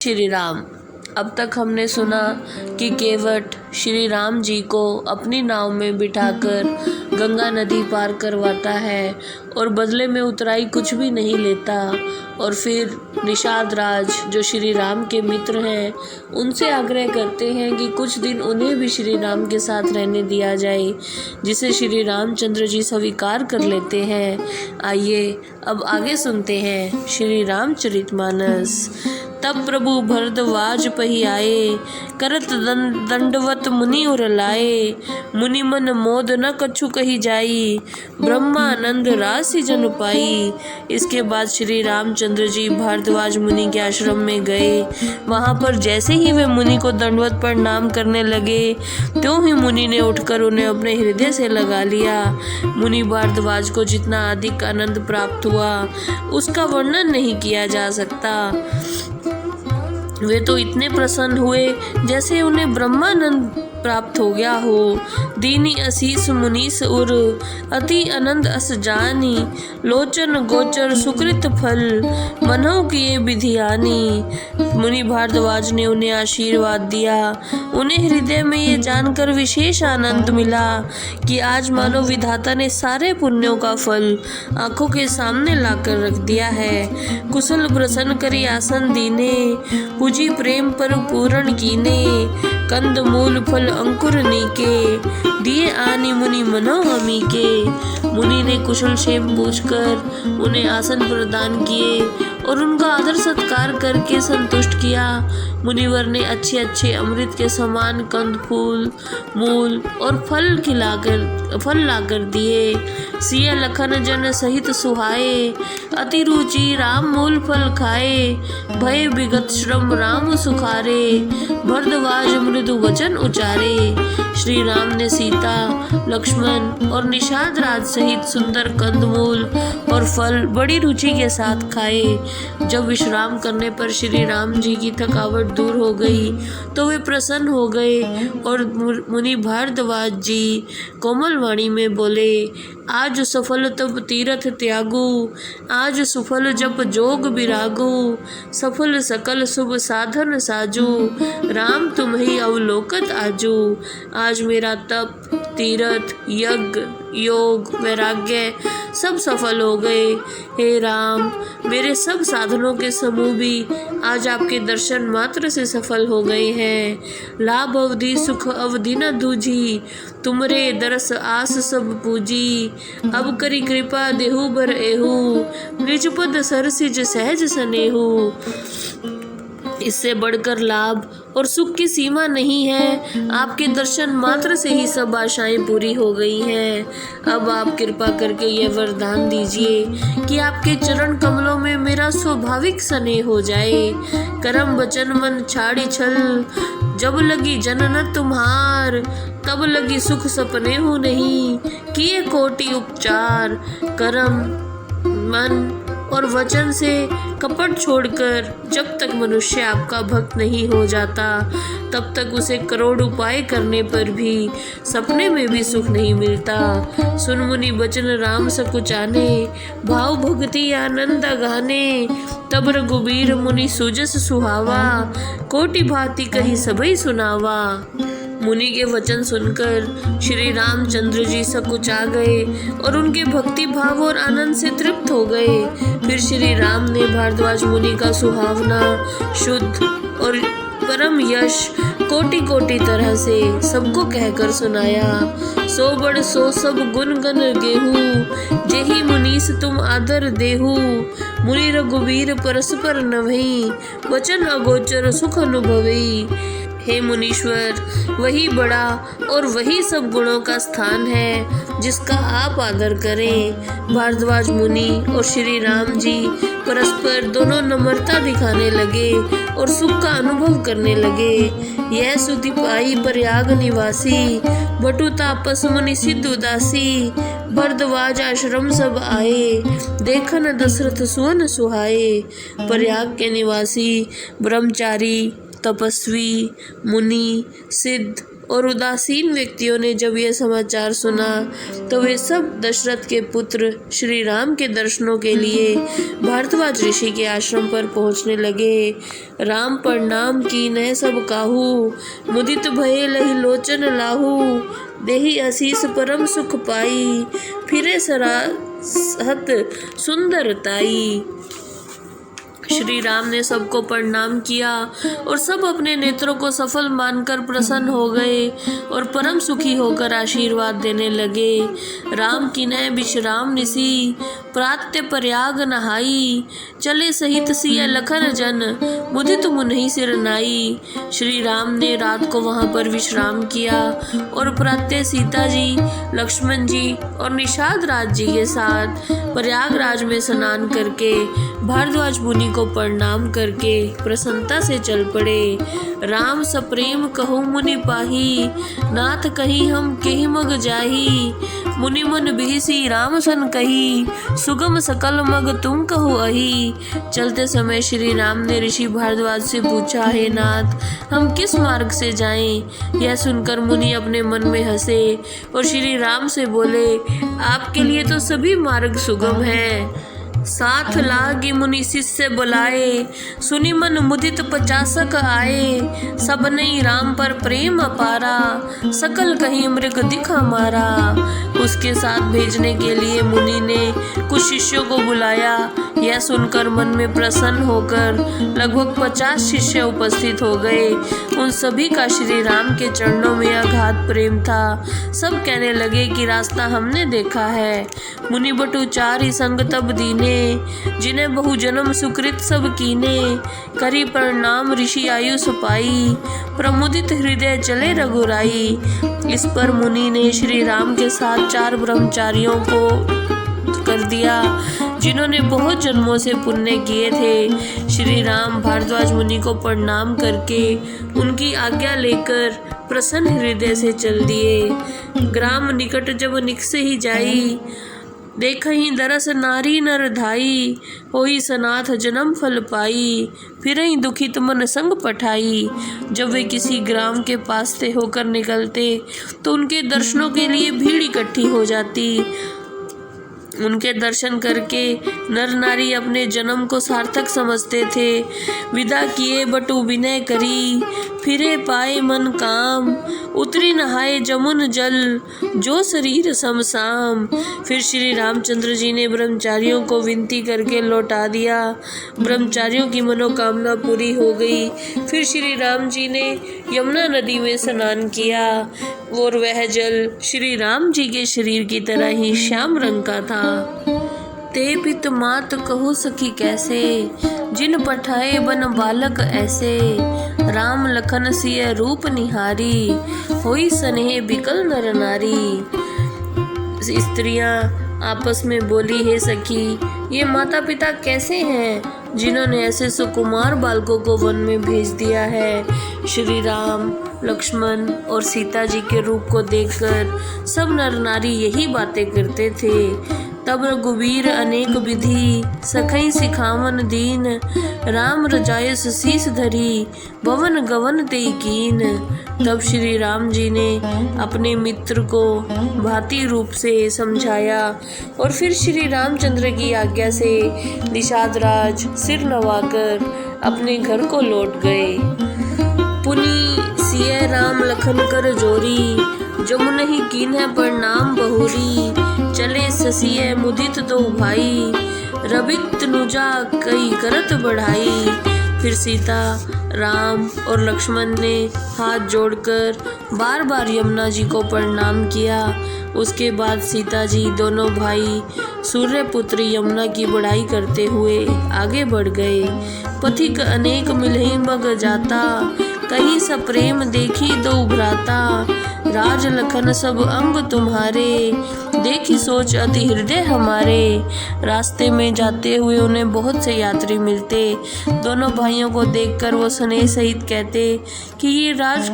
श्री राम। अब तक हमने सुना कि केवट श्री राम जी को अपनी नाव में बिठाकर गंगा नदी पार करवाता है और बदले में उतराई कुछ भी नहीं लेता। और फिर निषाद राज जो श्री राम के मित्र हैं उनसे आग्रह करते हैं कि कुछ दिन उन्हें भी श्री राम के साथ रहने दिया जाए, जिसे श्री रामचंद्र जी स्वीकार कर लेते हैं। आइए अब आगे सुनते हैं श्री रामचरितमानस। तब प्रभु भरद्वाज पही आए, करत दंडवत मुनि उर लाए। मुनि मन मोद न कछु कही जाई, ब्रह्मानंद राशि जन पाई। इसके बाद श्री रामचंद्र जी भारद्वाज मुनि के आश्रम में गए। वहां पर जैसे ही वे मुनि को दंडवत प्रणाम करने लगे, त्यों ही मुनि ने उठकर उन्हें अपने हृदय से लगा लिया। मुनि भारद्वाज को जितना अधिक आनंद प्राप्त हुआ उसका वर्णन नहीं किया जा सकता। वे तो इतने प्रसन्न हुए जैसे उन्हें ब्रह्मानंद प्राप्त हो गया हो। दीनी असीस मुनीस उर अति आनंद अस जानी, लोचन गोचर सुकृत फल मनौ किए विधियानी। मुनि भारद्वाज ने उन्हें आशीर्वाद दिया। उन्हें हृदय में ये जानकर विशेष आनंद मिला कि आज मानो विधाता ने सारे पुण्यों का फल आंखों के सामने लाकर रख दिया है। कुशल प्रसन्न करी आसन दीने, पूजी प्रेम पर पूर्ण कीने। कंद मूल फल अंकुर नीके, दिए आनी मुनि मनो हमी के। मुनि ने कुशल क्षेम पूछकर उन्हें आसन प्रदान किए और उनका आदर सत्कार करके संतुष्ट किया। मुनिवर ने अच्छे अच्छे अमृत के समान कंद फूल मूल और फल लाकर दिए। सिया लखन जन सहित सुहाए, अति रुचि राम मूल फल खाए। भय विगत श्रम राम सुखारे, भरद्वाज मृदु वचन उचारे। श्री राम ने सीता लक्ष्मण और निषाद राज सहित सुंदर कंदमूल और फल बड़ी रुचि के साथ खाए। जब विश्राम करने पर श्री राम जी की थकावट दूर हो गई तो वे प्रसन्न हो गए और मुनि भारद्वाज जी कोमल वाणी में बोले, आज सफल तब तीरथ त्यागू, आज सुफल जप जोग विरागू। सफल सकल शुभ साधन साजू, राम तुम्हें अवलोकत आजू। आज मेरा तप तीरथ यज्ञ योग वैराग्य सब सफल हो गए। हे राम, मेरे सब साधनों के समूह भी आज आपके दर्शन मात्र से सफल हो गए हैं। लाभ अवधि सुख अवधि न दूझी, तुमरे दरस आस सब पूजी। अब करी कृपा देहु बर एहू, निजपद सरसिज सहज सनेहू। इससे बढ़कर लाभ और सुख की सीमा नहीं है। आपके दर्शन मात्र से ही सब आशाएं पूरी हो गई हैं। अब आप कृपा करके यह वरदान दीजिए कि आपके चरण कमलों में मेरा स्वाभाविक स्नेह हो जाए। करम वचन मन छाड़ी छल, जब लगी जनन तुम्हार। तब लगी सुख सपने हो नहीं, किए कोटि उपचार। करम मन और वचन से कपट छोड़कर जब तक मनुष्य आपका भक्त नहीं हो जाता तब तक उसे करोड़ उपाय करने पर भी सपने में भी सुख नहीं मिलता। सुन मुनि बचन राम सकुचाने, भाव भक्ति आनंद गाने। तब रघुबीर मुनि सुजस सुहावा, कोटि भांति कही सबई सुनावा। मुनि के वचन सुनकर श्री रामचंद्र जी सकुचा गए और उनके भक्ति भाव और आनंद से तृप्त हो गए। फिर श्री राम ने भारद्वाज मुनि का सुहावना शुद्ध और परम यश कोटि कोटि तरह से सबको कहकर सुनाया। सो बड़ सो सब गुण गन गेहू, जेहि मुनीस तुम आदर देहू। मुनि रघुबीर परस्पर नभई, वचन अगोचर सुख अनुभवी। हे मुनीश्वर, वही बड़ा और वही सब गुणों का स्थान है जिसका आप आदर करें। भारद्वाज मुनि और श्री राम जी परस्पर दोनों नम्रता दिखाने लगे और सुख का अनुभव करने लगे। यह सुधि पाई प्रयाग निवासी, बटु तापस मुनि सिद्ध उदासी। भरद्वाज आश्रम सब आए, देखन दशरथ सुवन सुहाए। प्रयाग के निवासी ब्रह्मचारी तपस्वी मुनि सिद्ध और उदासीन व्यक्तियों ने जब यह समाचार सुना तो वे सब दशरथ के पुत्र श्री राम के दर्शनों के लिए भारद्वाज ऋषि के आश्रम पर पहुंचने लगे। राम प्रणाम कीन्ह सब काहू, मुदित भये लहि लोचन लाहू, देहि आशीष परम सुख पाई, फिरे सराहत सुंदरताई। श्री राम ने सबको प्रणाम किया और सब अपने नेत्रों को सफल मानकर प्रसन्न हो गए और परम सुखी होकर आशीर्वाद देने लगे। राम कीन्ह विश्राम निसी, प्रात्य प्रयाग नहाई, चले सहित सिय लखन जन, मुदित मुनि सिर नाई। श्री राम ने रात को वहां पर विश्राम किया और प्रातः सीता जी, लक्ष्मण जी और निषाद राज जी के साथ प्रयागराज में स्नान करके भारद्वाज मुनि को प्रणाम करके प्रसन्नता से चल पड़े। राम सप्रेम कहूँ मुनि पाही, नाथ कही हम केहि मग जाही, मुनि मन बिहसी राम सन कही, सुगम सकल मग तुम कहो अही। चलते समय श्री राम ने ऋषि भारद्वाज से पूछा, हे नाथ हम किस मार्ग से जाएं? यह सुनकर मुनि अपने मन में हंसे और श्री राम से बोले, आपके लिए तो सभी मार्ग सुगम है। साथ लागी मुनि शिष्य बुलाए, सुनि मन मुदित 50 आए, सब नहीं राम पर प्रेम अपारा, सकल कहीं मृग दिखा मारा। उसके साथ भेजने के लिए मुनि ने कुछ शिष्यों को बुलाया। यह सुनकर मन में प्रसन्न होकर लगभग 50 शिष्य उपस्थित हो गए। उन सभी का श्री राम के चरणों में अगाध प्रेम था। सब कहने लगे कि रास्ता हमने देखा है। मुनि बटु चारि संग तब दीने, जिन्हें बहु जन्म सुकृत सब कीने, करी प्रणाम ऋषि आयुष पाई, प्रमुदित हृदय चले रघुराई। इस पर मुनि ने श्री राम के साथ 4 ब्रह्मचारियों को कर दिया जिन्होंने बहुत जन्मों से पुण्य किए थे। श्री राम भारद्वाज मुनि को प्रणाम करके उनकी आज्ञा लेकर प्रसन्न हृदय से चल दिए। ग्राम निकट जब निकसे ही जाई, देखहि दरस नारी नर धाई, होई सनाथ जन्म फल पाई, फिरहि दुखित मन संग पठाई। जब वे किसी ग्राम के पास से होकर निकलते तो उनके दर्शनों के लिए भीड़ इकट्ठी हो जाती। उनके दर्शन करके नर नारी अपने जन्म को सार्थक समझते थे। विदा किए बटु विनय करी, फिरे पाए मन काम, उतरी नहाए जमुन जल, जो शरीर समसाम। फिर श्री रामचंद्र जी ने ब्रह्मचारियों को विनती करके लौटा दिया। ब्रह्मचारियों की मनोकामना पूरी हो गई। फिर श्री राम जी ने यमुना नदी में स्नान किया और वह जल श्री राम जी के शरीर की तरह ही श्याम रंग का था। ते पित मात कहो सखी कैसे, जिन पठाए बन बालक ऐसे, राम लखन सिय रूप निहारी, होई स्नेह बिकल नर नारी। स्त्रियां आपस में बोली, हे सखी ये माता पिता कैसे हैं जिन्होंने ऐसे सुकुमार बालकों को वन में भेज दिया है। श्री राम, लक्ष्मण और सीता जी के रूप को देखकर सब नर नारी यही बातें करते थे। तब रघुवीर अनेक विधि, सखई सिखावन दीन, राम रजायस शीस धरी, भवन गवन ते कीन। तब श्री राम जी ने अपने मित्र को भांति रूप से समझाया और फिर श्री रामचंद्र की आज्ञा से निषाद राज सिर नवाकर अपने घर को लौट गए। पुनि सिय राम लखन कर जोरी, जमुन ही कीन्ह प्रणाम बहुरी, चले ससिय मुदित दो भाई, रबित नुजा कई करत बढ़ाई। फिर सीता, राम और लक्ष्मण ने हाथ जोड़कर बार बार यमुना जी को प्रणाम किया। उसके बाद सीता जी दोनों भाई सूर्यपुत्र यमुना की बढ़ाई करते हुए आगे बढ़ गए। पथिक अनेक मिलहि मग जाता, कहीं सब प्रेम देखी दो भ्राता, राज लखन सब अंग तुम्हारे, देखी सोच अति हृदय हमारे। रास्ते में जाते हुए उन्हें बहुत से यात्री मिलते। दोनों भाइयों को देखकर वो स्नेह सहित कहते कि ये राज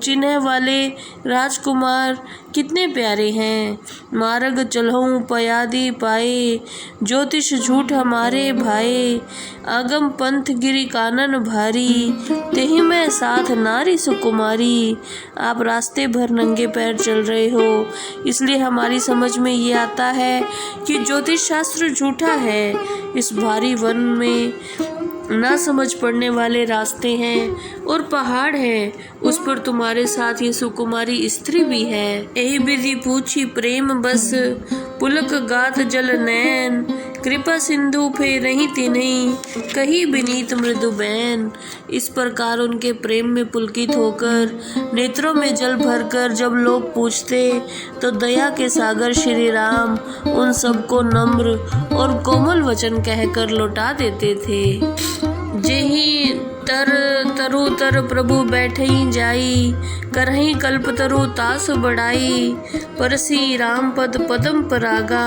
चिन्ह वाले राजकुमार कितने प्यारे हैं। मार्ग चलहु पयादी पाए, ज्योतिष झूठ हमारे भाए। आगम पंथ गिरि कानन भारी, तेहि में साथ नारी सुकुमारी। आप रास्ते भर नंगे पैर चल रहे हो, इसलिए हमारी समझ में ये आता है कि ज्योतिष शास्त्र झूठा है। इस भारी वन में ना समझ पड़ने वाले रास्ते हैं और पहाड़ है, उस पर तुम्हारे साथ ये सुकुमारी स्त्री भी है। यही विधि पूछी प्रेम बस, पुलक गात जल नैन। कृपा सिंधु फेरहि तिन्हि, कही बिनीत मृदु बैन। इस प्रकार उनके प्रेम में पुलकित होकर, नेत्रों में जल भरकर जब लोग पूछते, तो दया के सागर श्री राम उन सबको नम्र और कोमल वचन कहकर लौटा देते थे। जेहि तर तरु तर प्रभु बैठई जाई, करहि कल्प तरु तास बढ़ाई। परसी राम पद पदम परागा,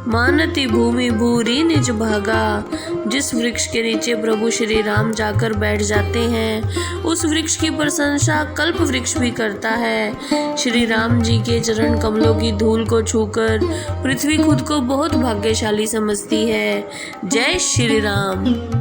मानती भूमि भूरी निज भागा। जिस वृक्ष के नीचे प्रभु श्री राम जाकर बैठ जाते हैं, उस वृक्ष की प्रशंसा कल्प वृक्ष भी करता है। श्री राम जी के चरण कमलों की धूल को छूकर पृथ्वी खुद को बहुत भाग्यशाली समझती है। जय श्री राम।